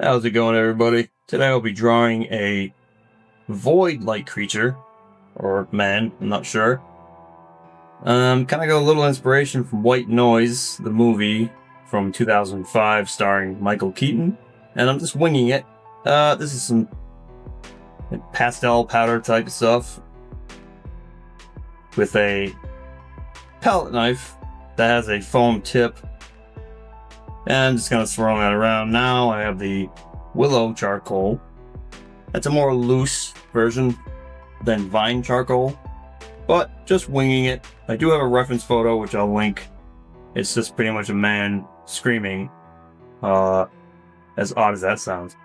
How's it going, everybody? Today I'll be drawing a void-like creature, or man, I'm not sure. Kind of got a little inspiration from White Noise, the movie from 2005 starring Michael Keaton, and I'm just winging it. This is some pastel powder type stuff with a palette knife that has a foam tip. And I'm just kind of swirling that around. Now I have the willow charcoal. That's a more loose version than vine charcoal, but just winging it. I do have a reference photo, which I'll link. It's just pretty much a man screaming, as odd as that sounds.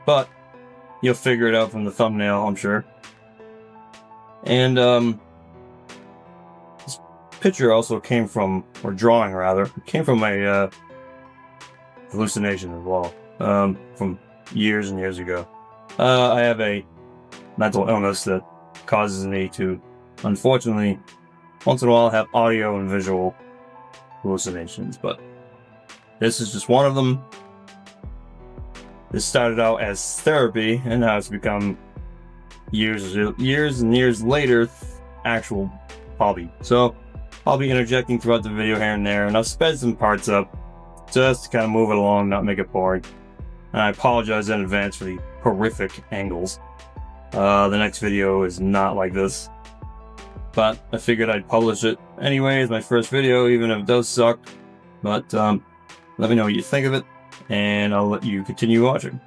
But you'll figure it out from the thumbnail, I'm sure. And this picture also came from, or drawing rather, came from a Hallucination as well, from years and years ago. I have a mental illness that causes me to, unfortunately, once in a while have audio and visual hallucinations, but this is just one of them. This started out as therapy, and now it's become years and years later actual hobby. So I'll be interjecting throughout the video here and there, and I'll sped some parts up just to kind of move it along, not make it boring. And I apologize in advance for the horrific angles. The next video is not like this, but I figured I'd publish it anyway as my first video, even if it does suck. But let me know what you think of it, and I'll let you continue watching.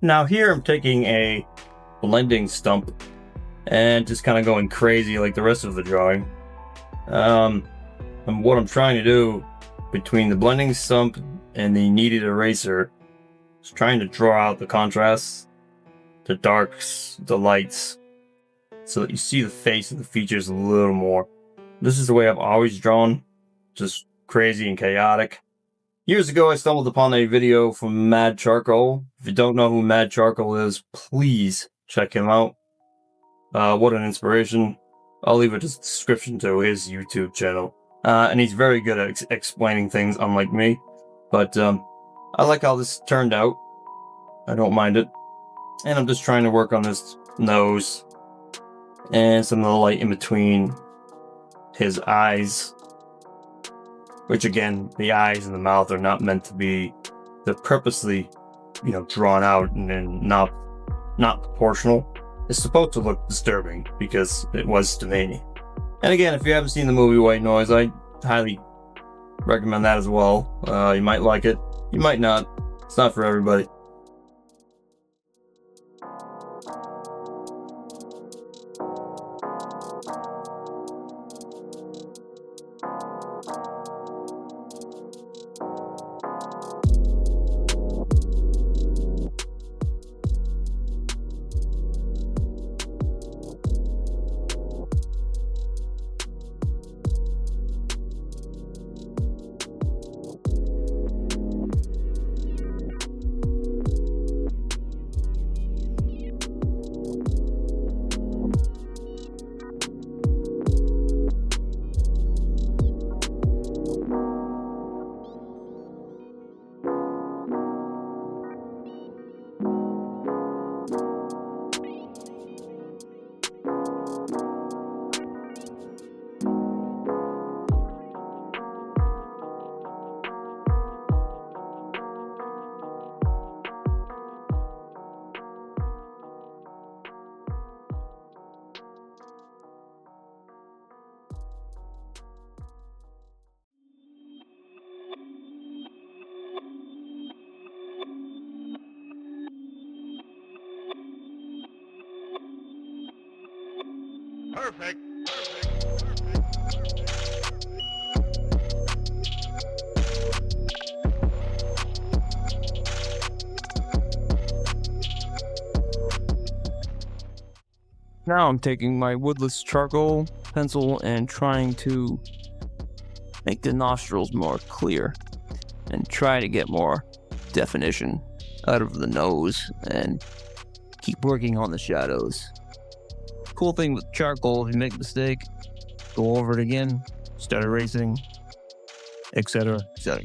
Now here I'm taking a blending stump and just kind of going crazy like the rest of the drawing. And what I'm trying to do between the blending stump and the kneaded eraser is trying to draw out the contrasts, the darks, the lights, so that you see the face and the features a little more. This is the way I've always drawn, just crazy and chaotic. Years ago, I stumbled upon a video from Mad Charcoal. If you don't know who Mad Charcoal is, please check him out. What an inspiration. I'll leave a description to his YouTube channel. And he's very good at explaining things, unlike me. But I like how this turned out. I don't mind it. And I'm just trying to work on this nose and some of the light in between his eyes. Which again, the eyes and the mouth are not meant to be, they're purposely, drawn out and not proportional. It's supposed to look disturbing because it was to me. And again, if you haven't seen the movie White Noise, I highly recommend that as well. You might like it, you might not. It's not for everybody. Perfect. Now I'm taking my woodless charcoal pencil and trying to make the nostrils more clear and try to get more definition out of the nose and keep working on the shadows. Cool thing with charcoal, if you make a mistake, go over it again, start erasing, etc., etc.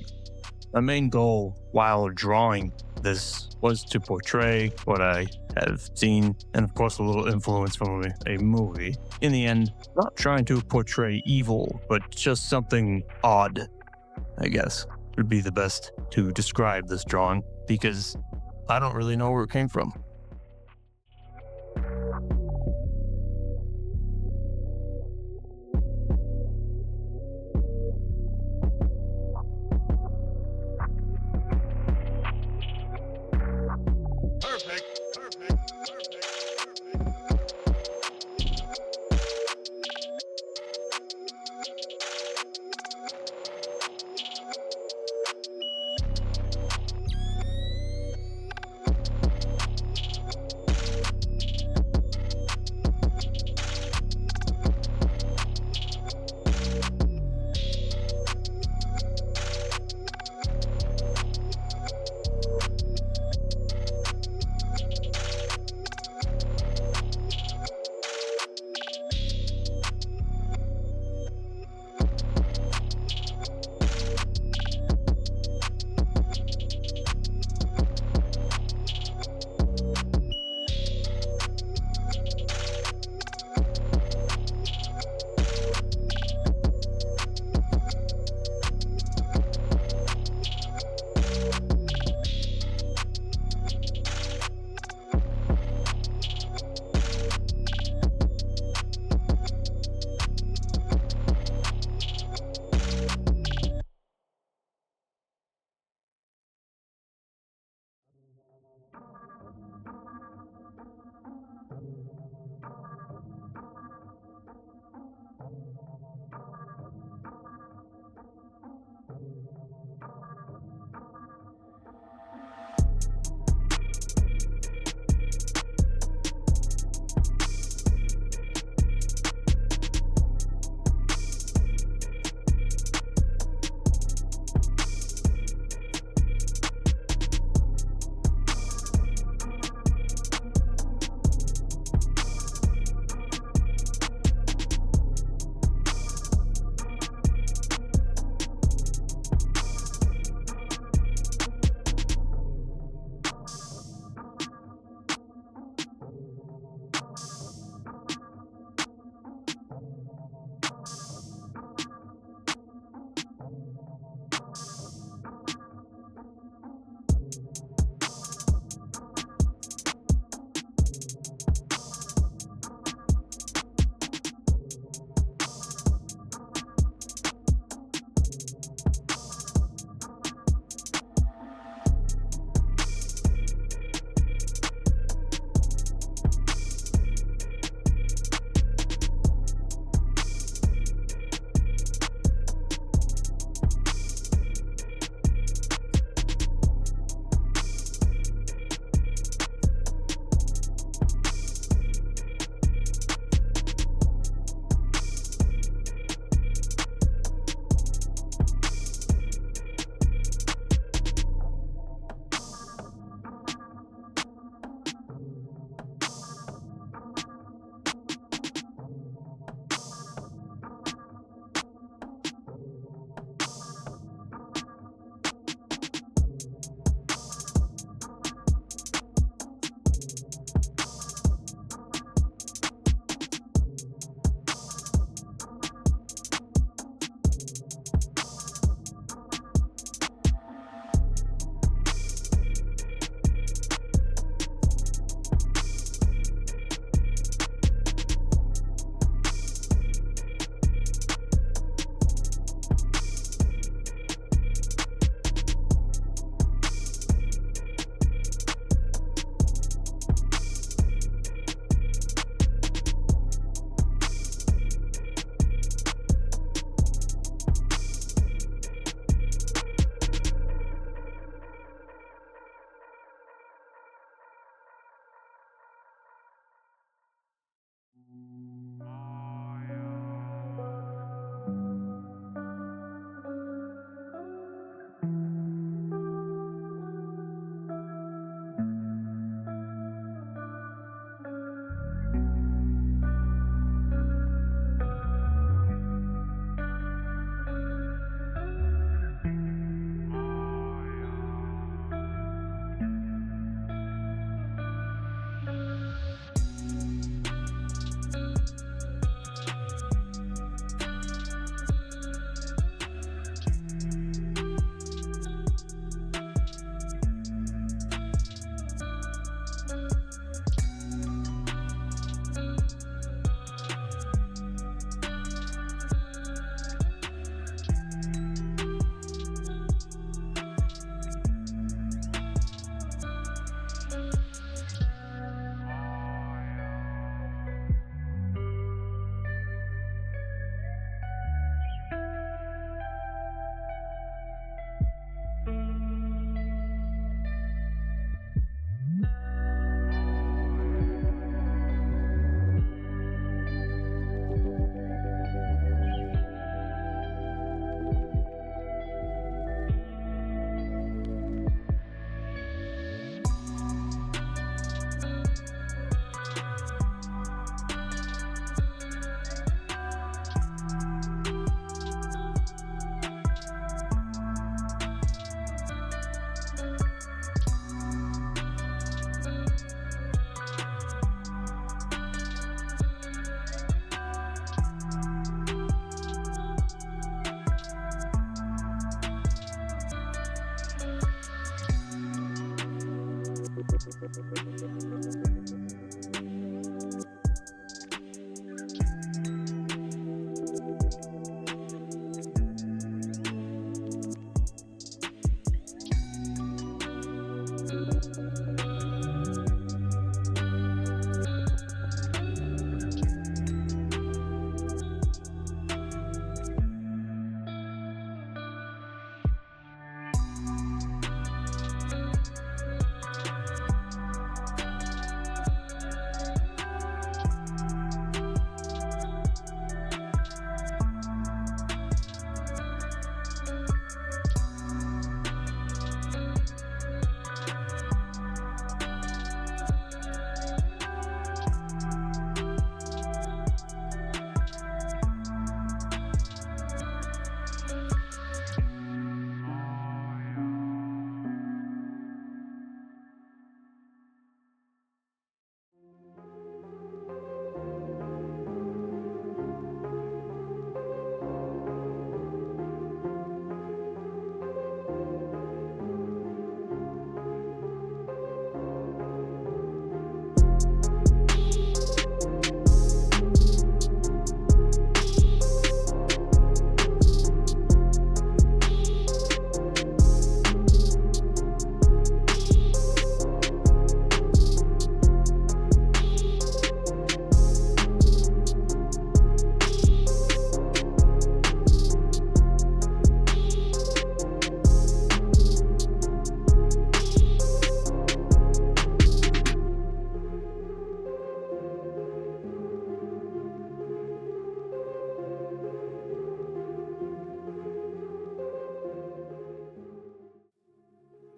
My main goal while drawing this was to portray what I have seen, and of course a little influence from a movie. In the end, not trying to portray evil, but just something odd, I guess, would be the best to describe this drawing, because I don't really know where it came from.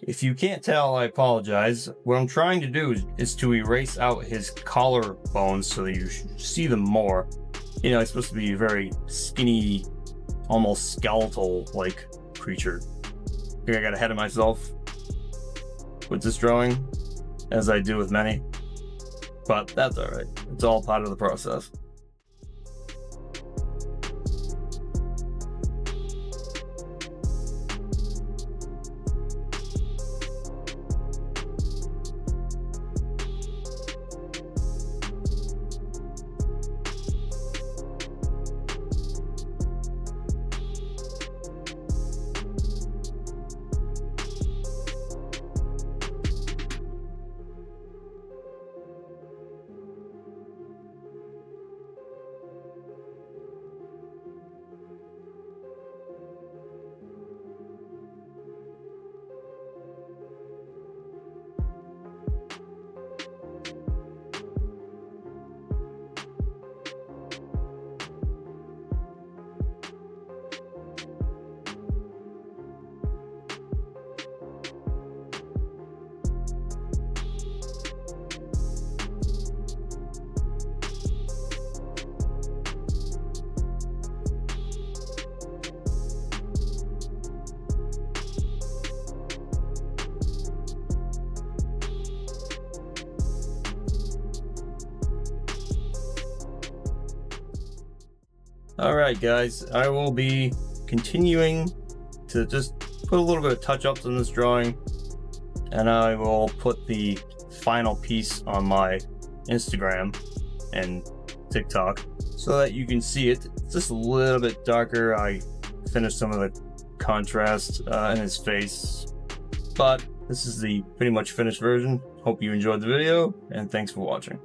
If you can't tell, I apologize. What I'm trying to do is to erase out his collarbones so that you see them more. You know, he's supposed to be a very skinny, almost skeletal-like creature. I think I got ahead of myself with this drawing, as I do with many. But that's alright. It's all part of the process. Alright guys, I will be continuing to just put a little bit of touch-ups in this drawing, and I will put the final piece on my Instagram and TikTok so that you can see it. It's just a little bit darker. I finished some of the contrast in his face, but this is the pretty much finished version. Hope you enjoyed the video, and thanks for watching.